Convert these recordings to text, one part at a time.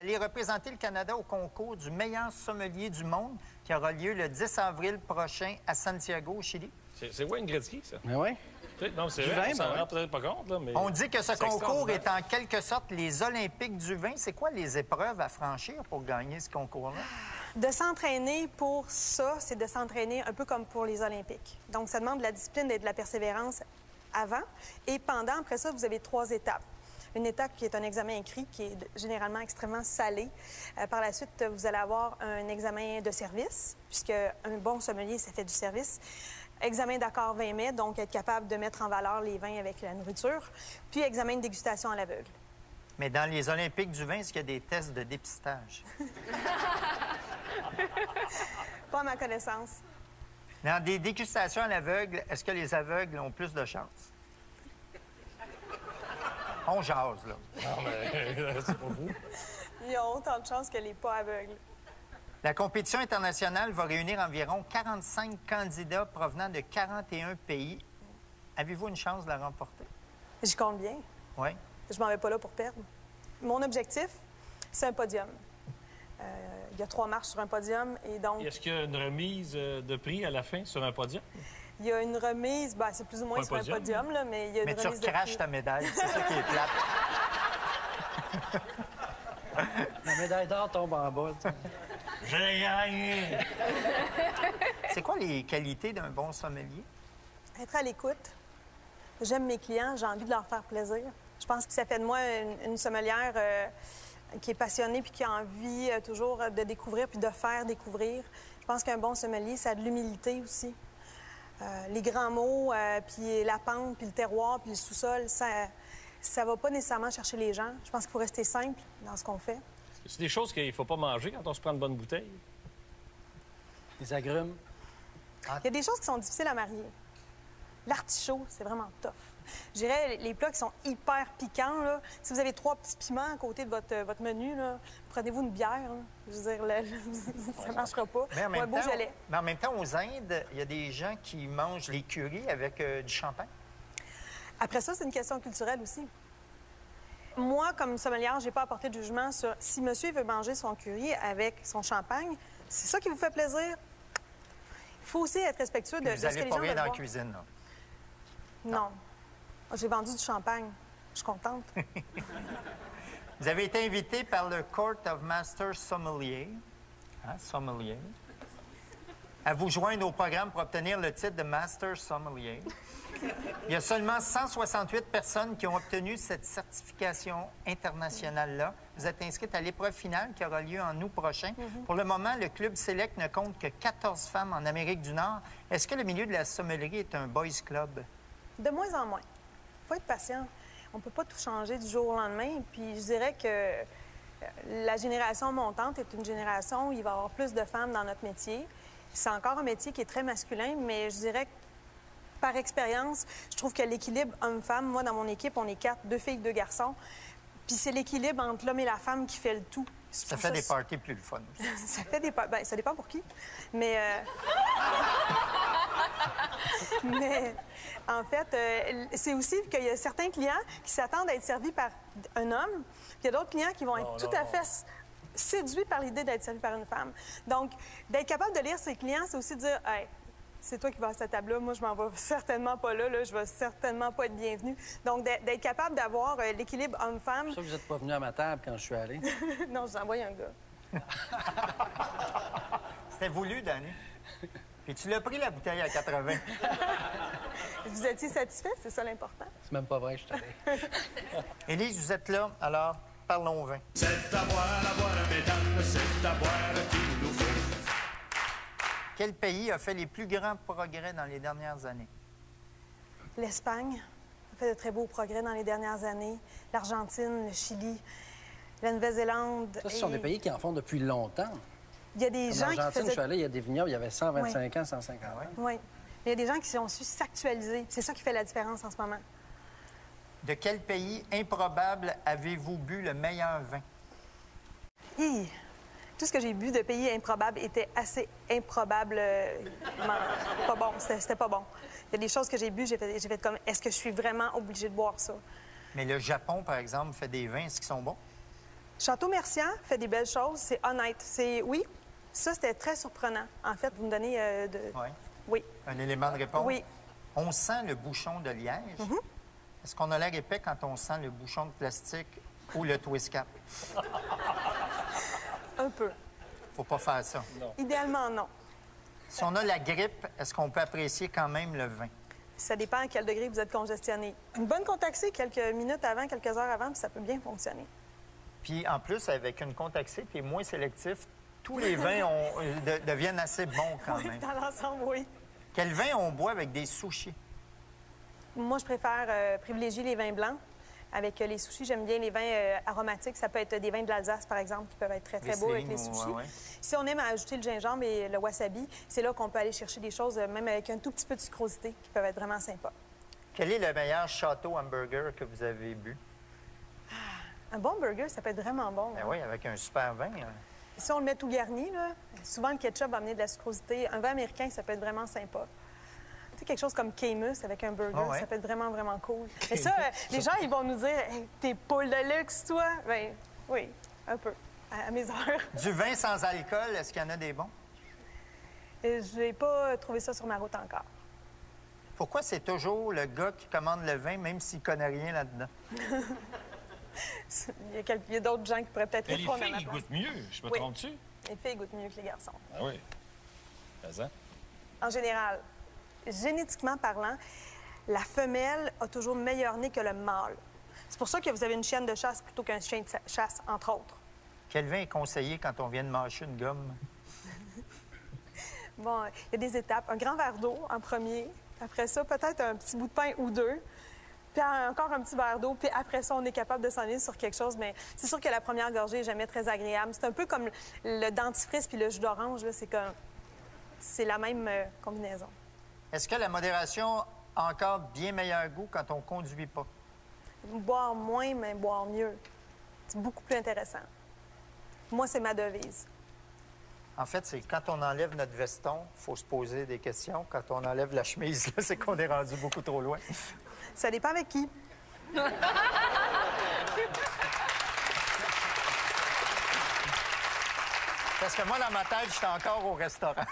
Allez représenter le Canada au concours du meilleur sommelier du monde qui aura lieu le 10 avril prochain à Santiago, au Chili. C'est Wayne Gretzky, ça? Mais oui. Non, c'est vrai, on s'en rend peut-être pas compte, là, mais... On dit que ce concours est en quelque sorte les Olympiques du vin. C'est quoi les épreuves à franchir pour gagner ce concours-là? De s'entraîner pour ça, c'est de s'entraîner un peu comme pour les Olympiques. Donc, ça demande de la discipline et de la persévérance avant. Et pendant, après ça, vous avez 3 étapes. Une étape qui est un examen écrit, qui est généralement extrêmement salé. Par la suite, vous allez avoir un examen de service, puisque un bon sommelier, ça fait du service. Examen d'accord 20 mets, donc être capable de mettre en valeur les vins avec la nourriture. Puis examen de dégustation à l'aveugle. Mais dans les Olympiques du vin, est-ce qu'il y a des tests de dépistage? Pas à ma connaissance. Dans des dégustations à l'aveugle, est-ce que les aveugles ont plus de chance? On jase, là. Non, mais c'est pas vous. Ils ont autant de chances que les pas aveugles. La compétition internationale va réunir environ 45 candidats provenant de 41 pays. Avez-vous une chance de la remporter? J'y compte bien. Oui. Je m'en vais pas là pour perdre. Mon objectif, c'est un podium. Il y a 3 marches sur un podium et donc... Est-ce qu'il y a une remise de prix à la fin sur un podium? Il y a une remise, ben, c'est plus ou moins Pas un sur un podium, là, mais il y a une Mais tu remise de recraches prix. ta médaille, c'est ça qui est plate. La médaille d'or tombe en bas. Tu sais. J'ai gagné! C'est quoi les qualités d'un bon sommelier? Être à l'écoute. J'aime mes clients, j'ai envie de leur faire plaisir. Je pense que ça fait de moi une sommelière qui est passionnée puis qui a envie toujours de découvrir puis de faire découvrir. Je pense qu'un bon sommelier, ça a de l'humilité aussi. Les grands mots, puis la pente, puis le terroir, puis le sous-sol, ça va pas nécessairement chercher les gens. Je pense qu'il faut rester simple dans ce qu'on fait. C'est des choses qu'il faut pas manger quand on se prend une bonne bouteille? Les agrumes. Il y a des choses qui sont difficiles à marier. L'artichaut, c'est vraiment tough. Je dirais les plats qui sont hyper piquants, là. Si vous avez 3 petits piments à côté de votre menu, là, prenez-vous une bière. Là. Je veux dire, ça ne marchera pas. Mais en même temps, aux Indes, il y a des gens qui mangent les currys avec du champagne. Après ça, c'est une question culturelle aussi. Moi, comme sommelière, je n'ai pas apporté de jugement sur si monsieur veut manger son curry avec son champagne, c'est ça qui vous fait plaisir. Il faut aussi être respectueux de ce que les gens Vous n'allez pas rien veulent dans la voir. cuisine, là. Non. J'ai vendu du champagne. Je suis contente. Vous avez été invité par le Court of Master Sommelier, sommelier, à vous joindre au programme pour obtenir le titre de Master Sommelier. Il y a seulement 168 personnes qui ont obtenu cette certification internationale-là. Vous êtes inscrite à l'épreuve finale qui aura lieu en août prochain. Pour le moment, le Club Select ne compte que 14 femmes en Amérique du Nord. Est-ce que le milieu de la sommellerie est un boys club? De moins en moins. Il faut être patient. On ne peut pas tout changer du jour au lendemain. Puis je dirais que la génération montante est une génération où il va y avoir plus de femmes dans notre métier. C'est encore un métier qui est très masculin, mais je dirais que par expérience, je trouve que l'équilibre homme-femme, moi, dans mon équipe, on est 4, 2 filles, 2 garçons. Puis c'est l'équilibre entre l'homme et la femme qui fait le tout. Ça fait des parties plus le fun aussi. Ça fait des parties. Bien, ça dépend pour qui. Mais, mais en fait, c'est aussi qu'il y a certains clients qui s'attendent à être servis par un homme, puis il y a d'autres clients qui vont être tout à fait séduits par l'idée d'être servis par une femme. Donc, d'être capable de lire ses clients, c'est aussi dire, hey, c'est toi qui vas à cette table-là, moi, je m'en vais certainement pas là, je vais certainement pas être bienvenue. Donc, d'être capable d'avoir l'équilibre homme-femme. C'est sûr que vous n'êtes pas venu à ma table quand je suis allé. Non, je vous envoie un gars. C'était voulu, Danny. Puis tu l'as pris, la bouteille à 80. Vous étiez satisfait, c'est ça l'important. C'est même pas vrai, je suis allé. Élise, vous êtes là, alors parlons vin. C'est à boire, mesdames, c'est à boire qu'il nous faut. Quel pays a fait les plus grands progrès dans les dernières années? L'Espagne a fait de très beaux progrès dans les dernières années. L'Argentine, le Chili, la Nouvelle-Zélande. Ça, ce sont des pays qui en font depuis longtemps. Il y a des Comme gens qui l'Argentine, faisaient... je suis allé, il y a des vignobles, il y avait 125 ans, 150 ans. Oui. Il y a des gens qui ont su s'actualiser. C'est ça qui fait la différence en ce moment. De quel pays improbable avez-vous bu le meilleur vin? Hi! Tout ce que j'ai bu de pays improbables était assez improbable. Pas bon. C'était pas bon. Il y a des choses que j'ai bu, j'ai fait comme, est-ce que je suis vraiment obligée de boire ça? Mais le Japon, par exemple, fait des vins. Est-ce qu'ils sont bons? Château Mercian fait des belles choses, c'est honnête. Oui, ça, c'était très surprenant. En fait, vous me donnez Oui. Oui. Un élément de réponse? Oui. On sent le bouchon de liège. Est-ce qu'on a l'air épais quand on sent le bouchon de plastique ou le twist cap? Un peu. Faut pas faire ça. Idéalement, non. Si on a la grippe, est-ce qu'on peut apprécier quand même le vin? Ça dépend à quel degré vous êtes congestionné. Une bonne contaxée quelques minutes avant, quelques heures avant, puis ça peut bien fonctionner. Puis en plus, avec une contaxée qui est moins sélectif, tous les vins deviennent assez bons quand Oui, même. dans l'ensemble, oui. Quel vin on boit avec des sushis? Moi, je préfère privilégier les vins blancs. Avec les sushis, j'aime bien les vins aromatiques. Ça peut être des vins de l'Alsace, par exemple, qui peuvent être très, très beaux avec les sushis. Ouais. Si on aime ajouter le gingembre et le wasabi, c'est là qu'on peut aller chercher des choses, même avec un tout petit peu de sucrosité, qui peuvent être vraiment sympas. Quel est le meilleur château hamburger que vous avez bu? Un bon burger, ça peut être vraiment bon. Ben hein. oui, avec un super vin. Hein. Si on le met tout garni, là, souvent le ketchup va amener de la sucrosité. Un vin américain, ça peut être vraiment sympa. Tu sais, quelque chose comme Camus avec un burger, Ah ouais? ça peut être vraiment, vraiment cool. Et ça, les gens, ils vont nous dire hey, « T'es poule de luxe, toi? » Bien, oui, un peu, à mes heures. Du vin sans alcool, est-ce qu'il y en a des bons? Je n'ai pas trouvé ça sur ma route encore. Pourquoi c'est toujours le gars qui commande le vin, même s'il ne connaît rien là-dedans? Il y a d'autres gens qui pourraient peut-être Mais les répondre à filles, ma ils place. goûtent mieux. Je me Oui. trompe-tu? Les filles goûtent mieux que les garçons. Ah oui. Fais-en. En général, génétiquement parlant, la femelle a toujours meilleur nez que le mâle. C'est pour ça que vous avez une chienne de chasse plutôt qu'un chien de chasse, entre autres. Quel vin est conseillé quand on vient de mâcher une gomme? Bon, il y a des étapes. Un grand verre d'eau en premier. Après ça, peut-être un petit bout de pain ou deux. Puis encore un petit verre d'eau. Puis après ça, on est capable de s'enligner sur quelque chose. Mais c'est sûr que la première gorgée n'est jamais très agréable. C'est un peu comme le dentifrice puis le jus d'orange. C'est la même combinaison. Est-ce que la modération a encore bien meilleur goût quand on ne conduit pas? Boire moins, mais boire mieux. C'est beaucoup plus intéressant. Moi, c'est ma devise. En fait, c'est quand on enlève notre veston, il faut se poser des questions. Quand on enlève la chemise, là, c'est qu'on est rendu beaucoup trop loin. Ça dépend avec qui. Parce que moi, dans ma tête, j'étais encore au restaurant.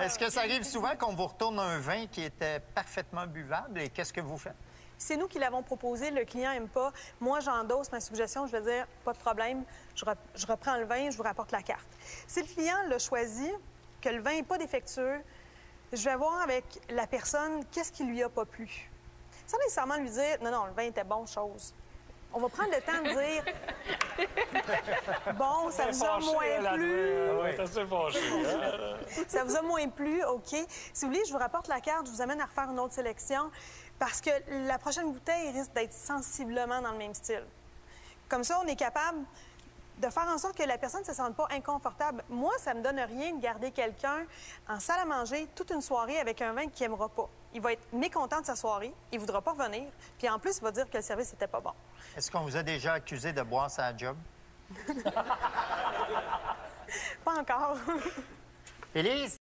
Est-ce que ça arrive souvent qu'on vous retourne un vin qui était parfaitement buvable et qu'est-ce que vous faites? C'est nous qui l'avons proposé, le client n'aime pas. Moi, j'endosse ma suggestion, je vais dire, pas de problème, je reprends le vin, je vous rapporte la carte. Si le client l'a choisi, que le vin n'est pas défectueux, je vais voir avec la personne qu'est-ce qui lui a pas plu. Sans nécessairement lui dire, non, le vin était bon, chose. On va prendre le temps de dire, bon, ça vous a moins plu. Oui, t'es assez fâché. Ça vous a moins plu, OK. Si vous voulez, je vous rapporte la carte, je vous amène à refaire une autre sélection parce que la prochaine bouteille risque d'être sensiblement dans le même style. Comme ça, on est capable de faire en sorte que la personne ne se sente pas inconfortable. Moi, ça me donne rien de garder quelqu'un en salle à manger toute une soirée avec un vin qu'il n'aimera pas. Il va être mécontent de sa soirée, il ne voudra pas revenir, puis en plus, il va dire que le service n'était pas bon. Est-ce qu'on vous a déjà accusé de boire sa job? Pas encore. Élise,